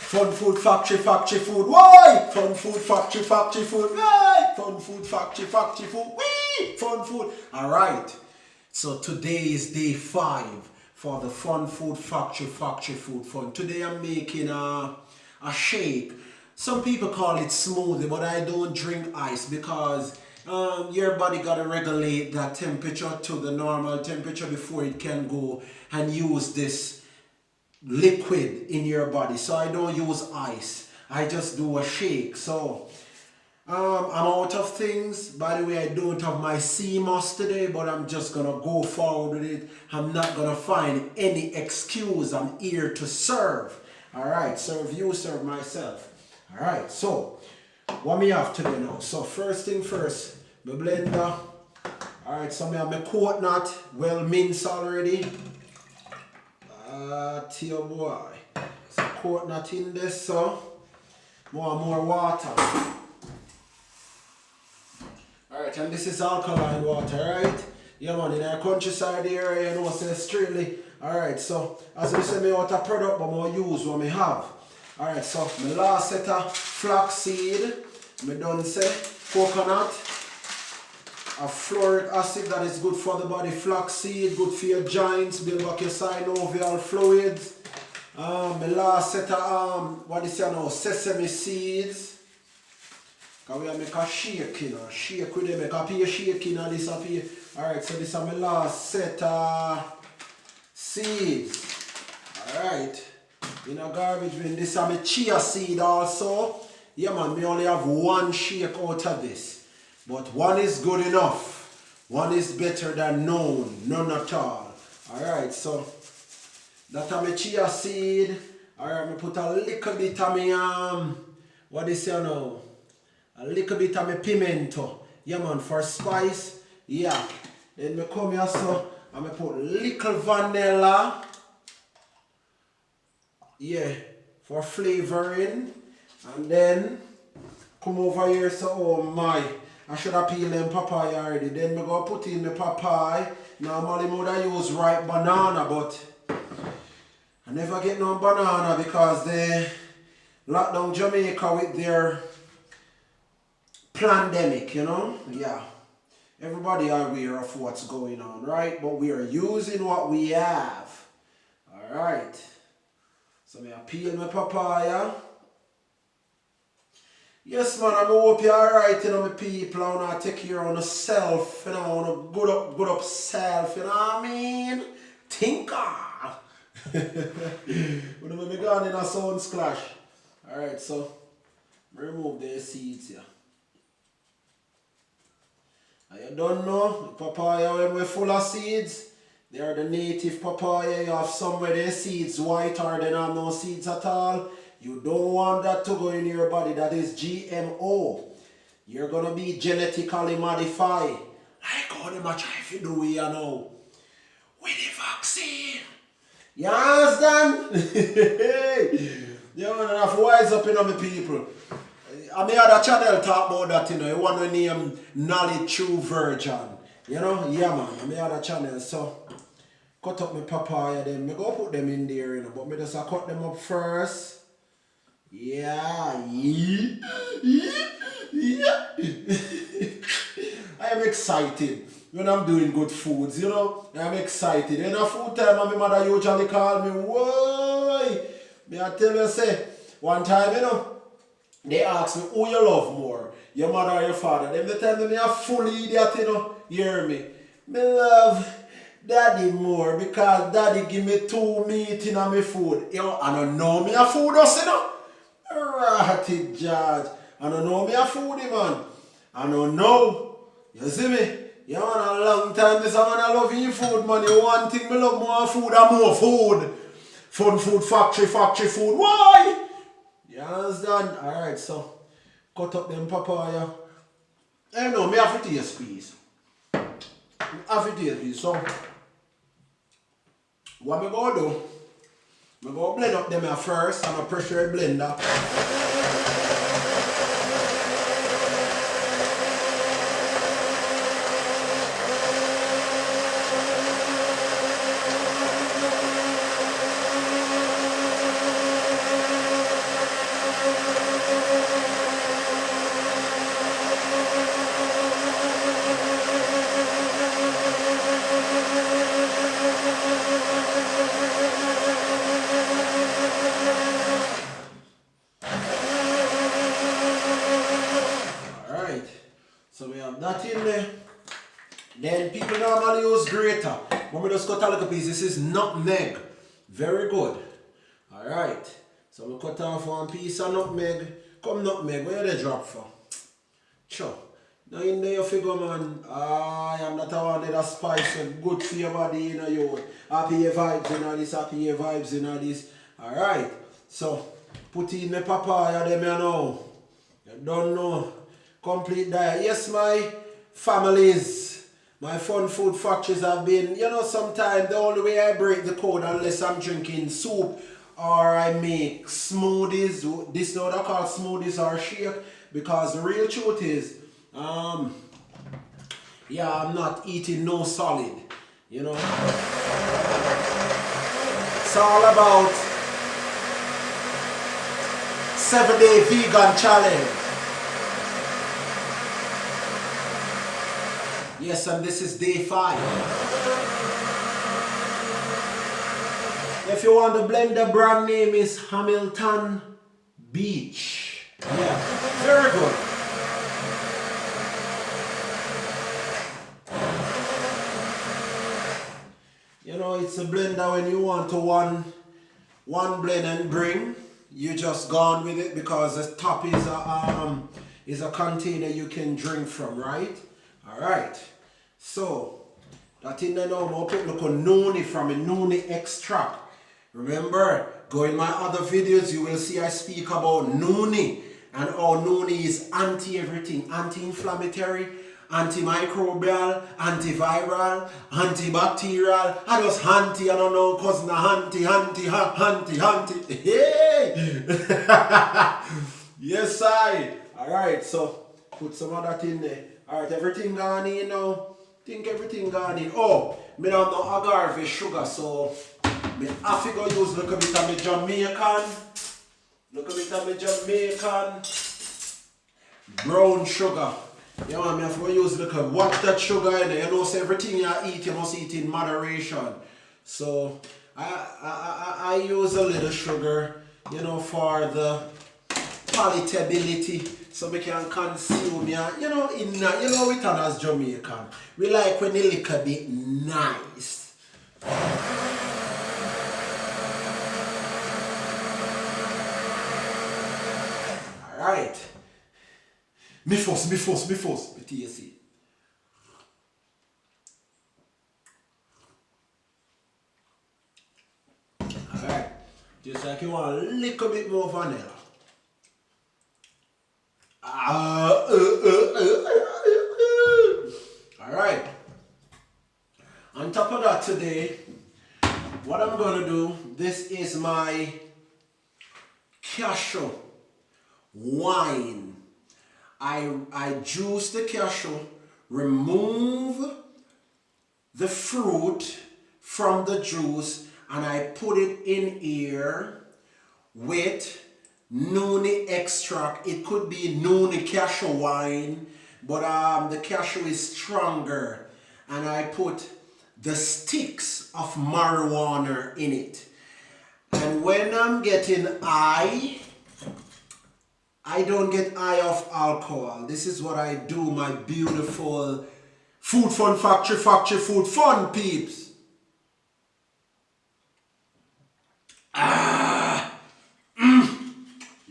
Fun food factory, factory food. Why? Fun food factory, factory food. Why? Fun food factory, factory food. Wee! Fun food. All right. So today is day 5 for the fun food factory, factory food fun. Today I'm making a shake. Some people call it smoothie, but I don't drink ice because your body gotta regulate that temperature to the normal temperature before it can go and use this liquid in your body. So I don't use ice. I just do a shake. So I'm out of things. By the way, I don't have my sea moss today, but I'm just gonna go forward with it. I'm not gonna find any excuse. I'm here to serve. Alright, serve you, serve myself. Alright, so what me have today now? So first thing first, my blender. Alright, so I have my coconut well minced already. Dear boy. So coconut in this, so more water. Alright, and this is alkaline water, right? Yeah man, in our countryside area, you know, say strictly. Alright, so as we say, me out a product, but more use what me have. Alright, so my last set of flaxseed, me done say coconut, a fluoric acid that is good for the body, flaxseed, good for your joints, build back your synovial fluids. My last set of what is it now, sesame seeds. Cause we are make a shake, you know, shake with them, make a pea shake, you know, this up here. Alright, so this is my last set of seeds. Alright, in a garbage bin, this is my chia seed also. Yeah man, we only have one shake out of this. But one is good enough. One is better than none at all. Alright, so that is my chia seed. Alright, I put a little bit of my what is it now? A little bit of my pimento. Yeah man, for spice. Yeah. Then I come here so and I put little vanilla. Yeah, for flavoring. And then come over here so oh my. I should have peeled them papaya already. Then I go put in the papaya. Normally I would use ripe banana, but I never get no banana because they lock down Jamaica with their pandemic, you know? Yeah. Everybody are aware of what's going on, right? But we are using what we have. Alright. So I peel my papaya. Yes man, I hope you're alright, you know, my people. I want to take care of yourself, you know, I want to good up self, you know what I mean? Tinker! When I'm going in a sound splash. Alright, so remove the seeds here. And you don't know, the papaya when we're full of seeds, they are the native papaya. You have some where their seeds white or they don't have no seeds at all. You don't want that to go in your body. That is GMO. You're going to be genetically modified. Like how they try to do you know. With the vaccine. You understand? You want to have to wise up, you know, my people. I may have a channel talk about that, you know. You want to name Knowledge True Virgin. You know? Yeah, man. I may have a channel. So, cut up my papaya, then I go put them in there, you know. But I just cut them up first. Yeah. I am excited when I'm doing good foods, you know. I'm excited. In a food time, my mother usually call me, why? Me I tell you, say, one time, you know, they ask me who you love more, your mother or your father. Then they tell me I'm fully idiot, you know. You hear me? Me love daddy more because daddy give me 2 meat in my food. You know, I don't know me a food us, you know. Ratty judge. I don't know me a foodie man. I don't know. You see me? You want a long time this man I love you food man. You one thing me love more food and more food. Fun food factory food. Why? You understand? Alright, so cut up them papaya. I know me have to taste please. Have to taste please. So what me go do? I'm going to blend up them here first. I'm a pressure blender. grater. When we just cut a little piece, this is nutmeg. Very good. Alright. So we cut off one piece of nutmeg. Come nutmeg, where they drop for? Sure. Now in there you figure, man, I am not one that spice and good for your body, you know, you happy vibes, you know, this happy vibes, you know, this. Alright. So put in the papaya them, you know. You don't know. Complete diet. Yes, my families, my fun food factories have been, you know, sometimes the only way I break the code unless I'm drinking soup or I make smoothies. This is what I call smoothies or shake, because the real truth is, yeah, I'm not eating no solid, you know. It's all about 7-day vegan challenge. Yes, and this is day 5. If you want the blend, the brand name is Hamilton Beach. Yeah, very good. You know, it's a blender when you want to one blend and bring. You just gone with it because the top is a container you can drink from, right? Alright. So that in there now, I'll put look on noni from a noni extract. Remember, go in my other videos, you will see I speak about noni and how noni is anti-everything, anti-inflammatory, antimicrobial, antiviral, antibacterial. I just I don't know, cause na hey! Yes, I. Alright, so put some of that in there. Alright, everything gone in now. Think everything gone in. Oh, me don't know agave sugar, so me have to go use a little bit of my Jamaican. Look a bit of my Jamaican brown sugar. Yeah, man, me have to use a little. Watch that sugar in there. You know, so everything you eat, you must eat in moderation. So I use a little sugar, you know, for the palatability, so we can consume, yeah, you know, you know, we turn as Jamaican. We like when the liquor be nice. Alright. Me first, with TSC. Alright. Just like you want a little bit more vanilla. Alright. On top of that today, what I'm going to do, this is my cashew wine. I juice the cashew, remove the fruit from the juice, and I put it in here with noni extract. It could be noni cashew wine, but the cashew is stronger, and I put the sticks of marijuana in it. And when I'm getting high, I don't get high of alcohol. This is what I do, my beautiful food fun factory food fun peeps.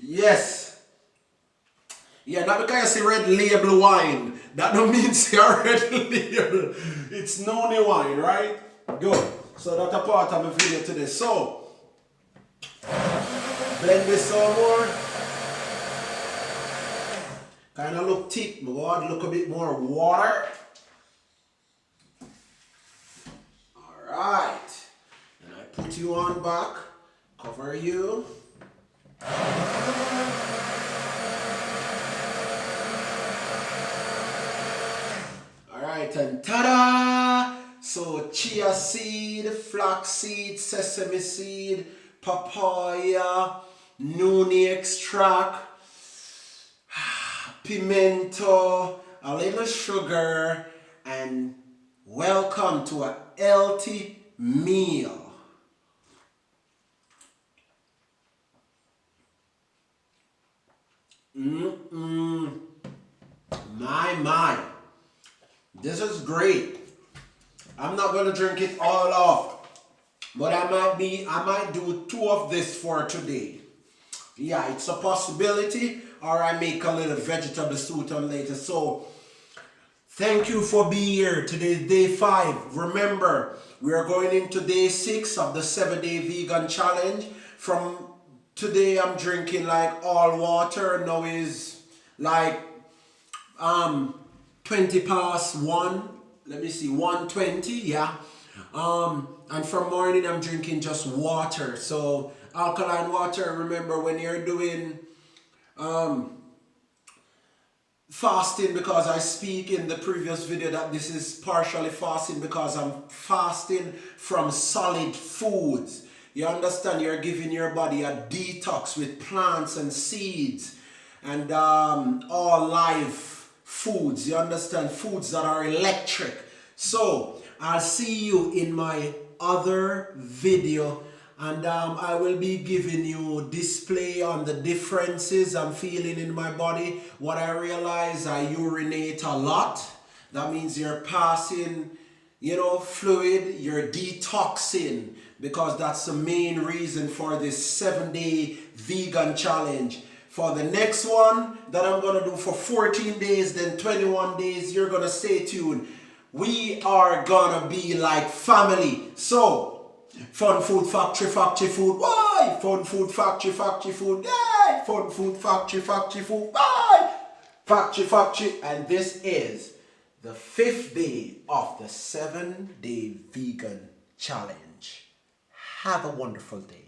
Yes. Yeah, not because you see red label wine. That don't mean it's a red label. It's noni wine, right? Good. So that's a part of my video today. So, blend this some more. Kind of look thick, but God, look a bit more water. Alright. And I put you on back. Cover you. Alright, and ta-da! So chia seed, flax seed, sesame seed, papaya, noni extract, pimento, a little sugar, and welcome to a healthy meal. My. This is great. I'm not gonna drink it all off, but I might do 2 of this for today. Yeah, it's a possibility, or I make a little vegetable soup on later. So thank you for being here. Today is day 5. Remember, we are going into day 6 of the 7-day vegan challenge. From today, I'm drinking like all water. Now is like 20 past 1. Let me see, 1:20. Yeah. And from morning, I'm drinking just water. So alkaline water. Remember, when you're doing fasting, because I speak in the previous video that this is partially fasting because I'm fasting from solid foods. You understand? You're giving your body a detox with plants and seeds and all live foods. You understand? Foods that are electric. So I'll see you in my other video, and I will be giving you display on the differences I'm feeling in my body. What I realize, I urinate a lot. That means you're passing, fluid, you're detoxing, because that's the main reason for this 7-day vegan challenge. For the next one that I'm gonna do for 14 days, then 21 days, you're gonna stay tuned. We are gonna be like family. So, Fun food, factory food, why? Fun food, factory food, yay! Fun food, factory food, why? Factory, and this is the 5th day of the 7-day vegan challenge. Have a wonderful day.